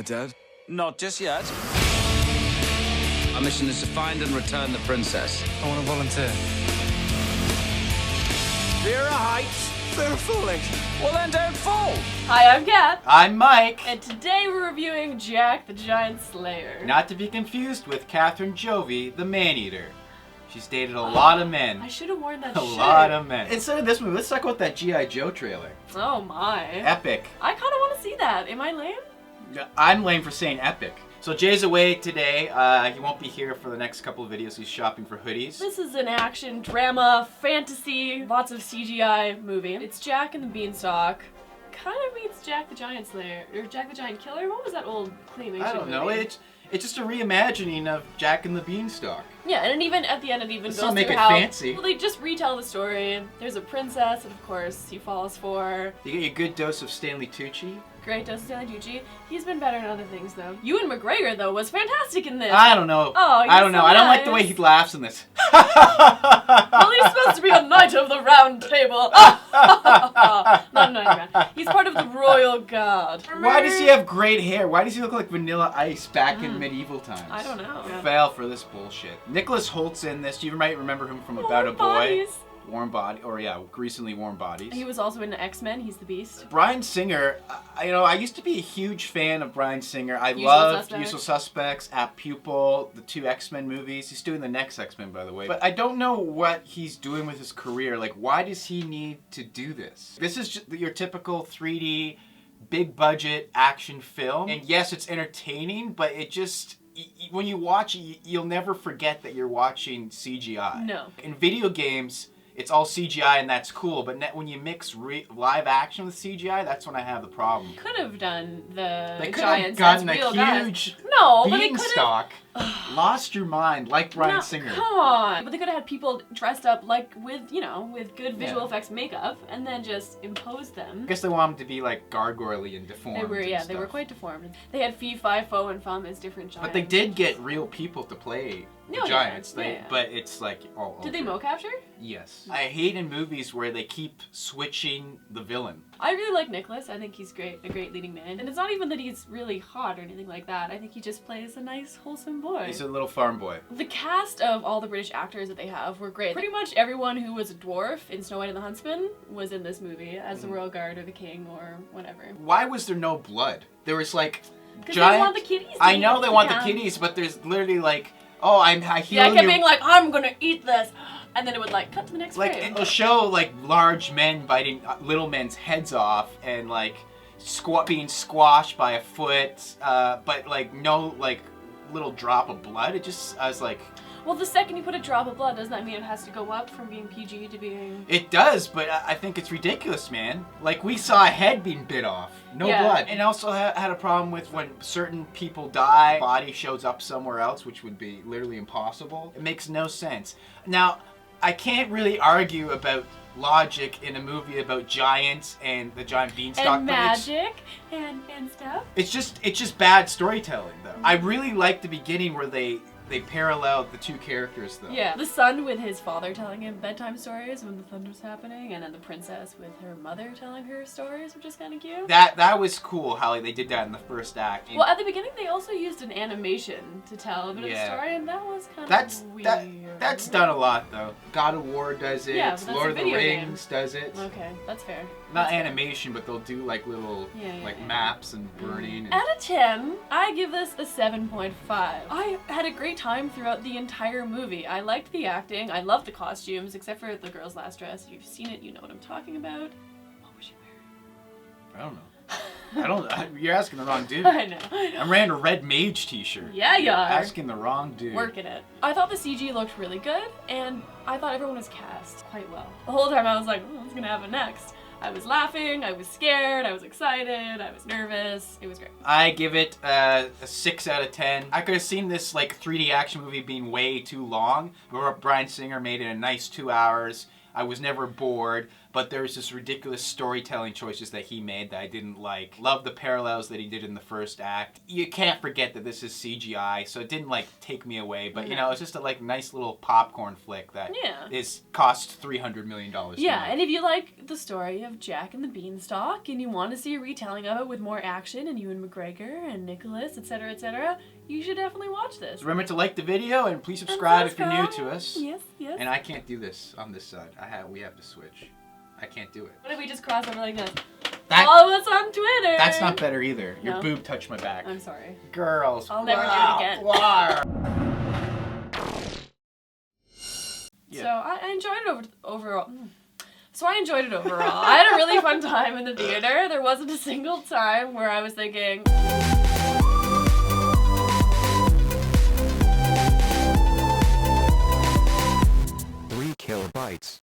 my dad? Not just yet. Our mission is to find and return the princess. I want to volunteer. Fear of heights. Fear of falling. Well, then don't fall. Hi, I'm Kat. I'm Mike. And today we're reviewing Jack the Giant Slayer. Not to be confused with Katharine Jovey, the man-eater. She's dated a lot of men. I should have worn that A shirt. lot of men. Instead of this movie, let's talk about that G.I. Joe trailer. Oh my. Epic. I kind of want to see that. Am I lame? I'm lame for saying epic. So Jay's away today. He won't be here for the next couple of videos. He's shopping for hoodies. This is an action, drama, fantasy, lots of CGI movie. It's Jack and the Beanstalk. Kind of meets Jack the Giant Slayer, or Jack the Giant Killer. What was that old claymation I don't know. movie? It's just a reimagining of Jack and the Beanstalk. Yeah, and even at the end it even Let's goes not make through it how fancy. well, they just retell the story. There's a princess, and of course he falls for. You get your good dose of Stanley Tucci. Great dose of Stanley Tucci. He's been better in other things though. Ewan McGregor though was fantastic in this. I don't know. Oh, I don't know. so I don't like the nice. way he laughs in this. Well, he's supposed to be a knight of the round table. Not a knight, He's part of the royal guard. Why does he have great hair? Why does he look like Vanilla Ice back in medieval times? I don't know. Fail for this bullshit. Nicholas Hoult's in this. You might remember him from About a Boy. Bodies. Warm Body, or yeah, recently Warm Bodies. He was also in the X-Men. He's the Beast. Bryan Singer, I used to be a huge fan of Bryan Singer. I Usual loved Suspects. Usual Suspects, At Pupil, the 2 X-Men movies. He's doing the next X-Men, by the way. But I don't know what he's doing with his career. Like, why does he need to do this? This is just your typical 3D, big budget action film. And yes, it's entertaining, but it just... when you watch it, you'll never forget that you're watching CGI. No. In video games, it's all CGI and that's cool, but when you mix live action with CGI, that's when I have the problem. Could have done the They could giants have gotten as real a guys. huge No, but they could have. beanstalk, lost your mind, like Bryan No, Singer. Come on. But they could have had people dressed up like with, with good visual Yeah. effects makeup and then just impose them. I guess they want them to be like gargoyle-y and deformed. They were, and they were stuff. quite deformed. They had Fee, Fi, Fo, and Fum as different giants. But they did get real people to play No, the giants. yeah, yeah. But it's like all. Did they over. mo-capture? Yes. I hate in movies where they keep switching the villain. I really like Nicholas. I think he's great, a great leading man. And it's not even that he's really hot or anything like that. I think he just plays a nice, wholesome boy. He's a little farm boy. The cast of all the British actors that they have were great. Pretty much everyone who was a dwarf in Snow White and the Huntsman was in this movie as the royal guard or the king or whatever. Why was there no blood? There was like Because giant. they want the kitties. I know they want the Yeah. kitties, but there's literally like, oh, I heal Yeah, I kept you. being like, I'm gonna eat this, and then it would like cut to the next Like frame. it'll show like large men biting little men's heads off and like being squashed by a foot, but like no like little drop of blood. It just I was like. Well, the second you put a drop of blood, doesn't that mean it has to go up from being PG to being... It does, but I think it's ridiculous, man. Like, we saw a head being bit off. No Yeah. blood. And also had a problem with when certain people die, body shows up somewhere else, which would be literally impossible. It makes no sense. Now, I can't really argue about logic in a movie about giants and the giant beanstalk. And but magic and stuff. It's just bad storytelling, though. I really like the beginning where they paralleled the two characters, though. Yeah. The son with his father telling him bedtime stories when the thunder's happening, and then the princess with her mother telling her stories, which is kind of cute. That was cool how they did that in the first act. Well, at the beginning, they also used an animation to tell a bit of the story, and that was kind of weird. That's done a lot, though. God of War does it. Yeah, but that's Lord a of the video Rings does it. Okay, that's fair. Not That's fair. animation, but they'll do like little Yeah, maps and burning. And... Out of 10, I give this a 7.5. I had a great time throughout the entire movie. I liked the acting. I loved the costumes, except for the girl's last dress. If you've seen it, you know what I'm talking about. What was she wearing? I don't know. You're asking the wrong dude. I know. I'm wearing a red mage t-shirt. Yeah, you are. Asking the wrong dude. Working it. I thought the CG looked really good, and I thought everyone was cast quite well. The whole time I was like, what's gonna happen next? I was laughing, I was scared, I was excited, I was nervous. It was great. I give it a 6 out of 10. I could have seen this like 3D action movie being way too long, but Bryan Singer made it a nice 2 hours. I was never bored. but there's just ridiculous storytelling choices that he made that I didn't like. Love the parallels that he did in the first act. You can't forget that this is CGI, so it didn't like take me away, but you know, it's just a like nice little popcorn flick that is cost $300 million. Yeah, and if you like the story of Jack and the Beanstalk and you want to see a retelling of it with more action and Ewan McGregor and Nicholas, etc., you should definitely watch this. Remember to like the video and please subscribe if you're new to us. Yes, yes. And I can't do this on this side. We have to switch. I can't do it. What if we just cross over like this? Follow us on Twitter! That's not better either. Your No? boob touched my back. I'm sorry. Girls. I'll never do it again. Wow. So I enjoyed it overall. So I enjoyed it overall. I had a really fun time in the theater. There wasn't a single time where I was thinking... 3 kilobytes.